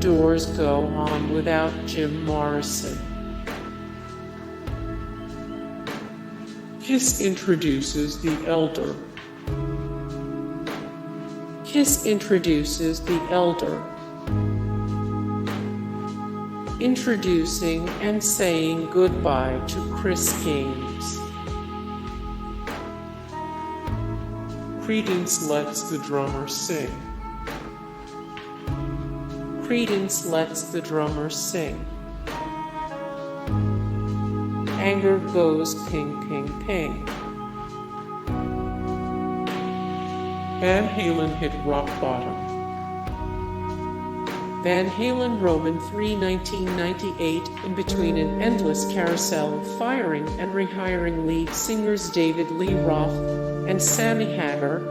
Doors go on without Jim Morrison. Kiss introduces the elder. Kiss introduces the elder. Introducing and saying goodbye to Chris Gaines. Creedence lets the drummer sing. Creedence lets the drummer sing. Anger goes ping, ping, ping. Van Halen hit rock bottom. Van Halen Roman 3 1998. In between an endless carousel of firing and rehiring lead singers David Lee Roth and Sammy Hagar,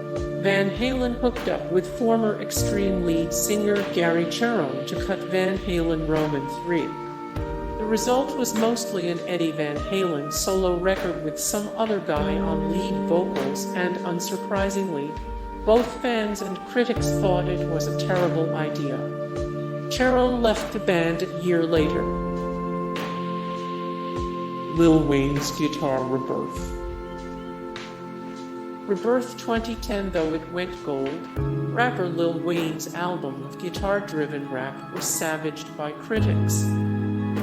Van Halen hooked up with former Extreme lead singer Gary Cherone to cut Van Halen Roman 3. The result was mostly an Eddie Van Halen solo record with some other guy on lead vocals, and unsurprisingly, both fans and critics thought it was a terrible idea. Cherone left the band a year later. Lil Wayne's guitar Rebirth. Rebirth 2010. Though it went gold, rapper Lil Wayne's album of guitar-driven rap was savaged by critics.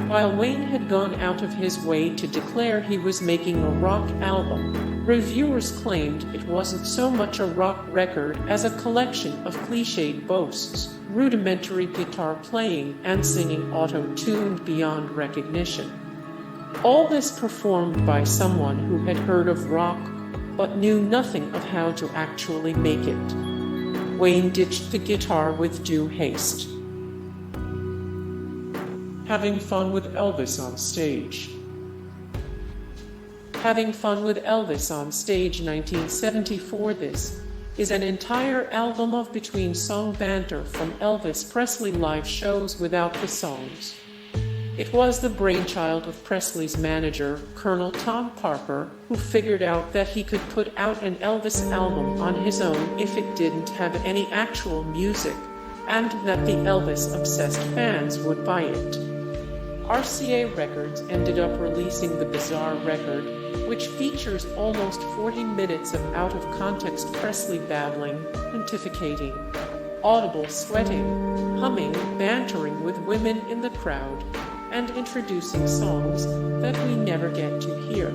While Wayne had gone out of his way to declare he was making a rock album, reviewers claimed it wasn't so much a rock record as a collection of cliched boasts, rudimentary guitar playing, and singing auto-tuned beyond recognition. All this performed by someone who had heard of rock but knew nothing of how to actually make it. Wayne ditched the guitar with due haste. Having fun with Elvis on stage. Having Fun with Elvis on Stage 1974. This is an entire album of between-song banter from Elvis Presley live shows without the songs. It was the brainchild of Presley's manager, Colonel Tom Parker, who figured out that he could put out an Elvis album on his own if it didn't have any actual music, and that the Elvis-obsessed fans would buy it. RCA Records ended up releasing the bizarre record, which features almost 40 minutes of out-of-context Presley babbling, pontificating, audible sweating, humming, bantering with women in the crowd, and introducing songs that we never get to hear.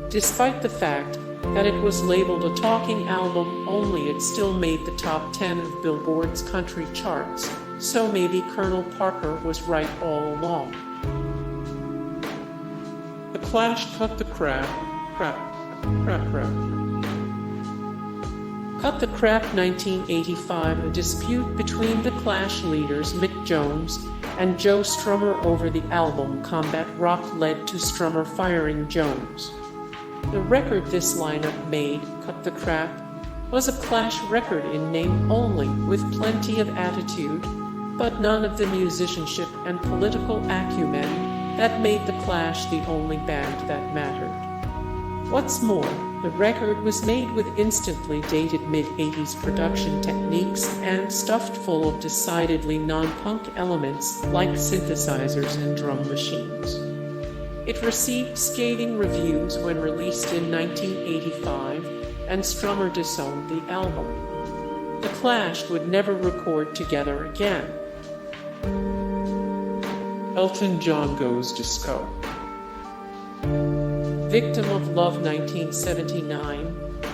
Despite the fact that it was labeled a talking album only, it still made the top 10 of Billboard's country charts, so maybe Colonel Parker was right all along. The Clash cut the crap. Cut the Crap 1985. A dispute between the Clash leaders Mick Jones and Joe Strummer over the album Combat Rock led to Strummer firing Jones. The record this lineup made, Cut the Crap, was a Clash record in name only, with plenty of attitude, but none of the musicianship and political acumen that made the Clash the only band that mattered. What's more, the record was made with instantly dated mid-80s production techniques and stuffed full of decidedly non-punk elements like synthesizers and drum machines. It received scathing reviews when released in 1985, and Strummer disowned the album. The Clash would never record together again. Elton John goes disco. Victim of Love 1979.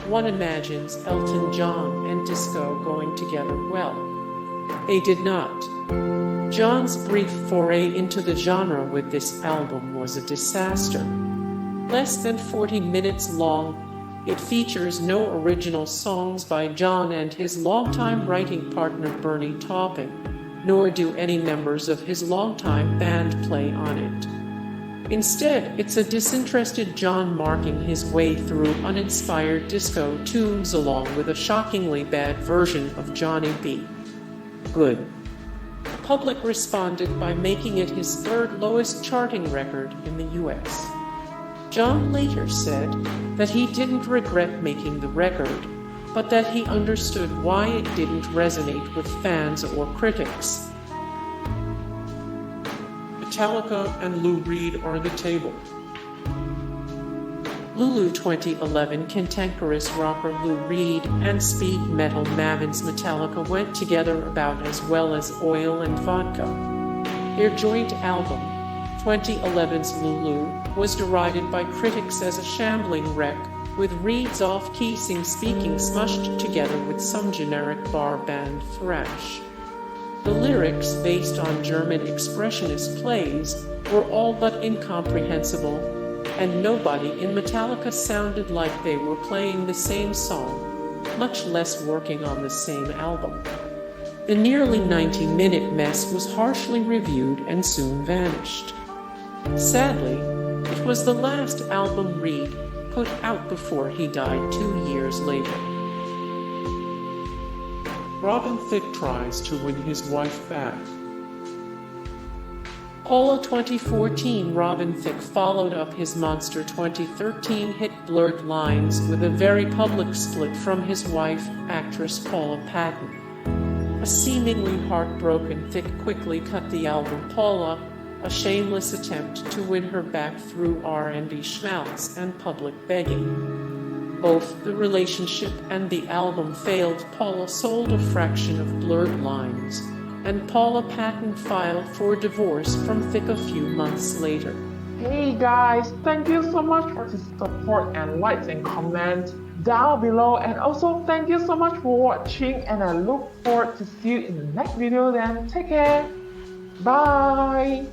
One imagines Elton John and disco going together well. They did not. John's brief foray into the genre with this album was a disaster. Less than 40 minutes long, it features no original songs by John and his longtime writing partner Bernie Taupin, nor do any members of his longtime band play on it. Instead, it's a disinterested John marking his way through uninspired disco tunes along with a shockingly bad version of Johnny B. Good. The public responded by making it his third lowest charting record in the US. John later said that he didn't regret making the record, but that he understood why it didn't resonate with fans or critics. Metallica and Lou Reed are the table. Lulu 2011 cantankerous rocker Lou Reed and speed metal mammoths Metallica went together about as well as oil and vodka. Their joint album, 2011's Lulu, was derided by critics as a shambling wreck, with Reed's off-key sing-speaking smushed together with some generic bar band thrash. The lyrics, based on German expressionist plays, were all but incomprehensible, and nobody in Metallica sounded like they were playing the same song, much less working on the same album. The nearly 90-minute mess was harshly reviewed and soon vanished. Sadly, it was the last album Reed put out before he died 2 years later. Robin Thicke tries to win his wife back. Paula 2014 Robin Thicke followed up his monster 2013 hit Blurred Lines with a very public split from his wife, actress Paula Patton. A seemingly heartbroken Thicke quickly cut the album Paula, a shameless attempt to win her back through R&B schmaltz and public begging. Both the relationship and the album failed. Paula sold a fraction of Blurred Lines, and Paula Patton filed for divorce from Thicke a few months later. Hey guys, thank you so much for the support and likes and comments down below, and also thank you so much for watching, and I look forward to see you in the next video. Then take care, bye.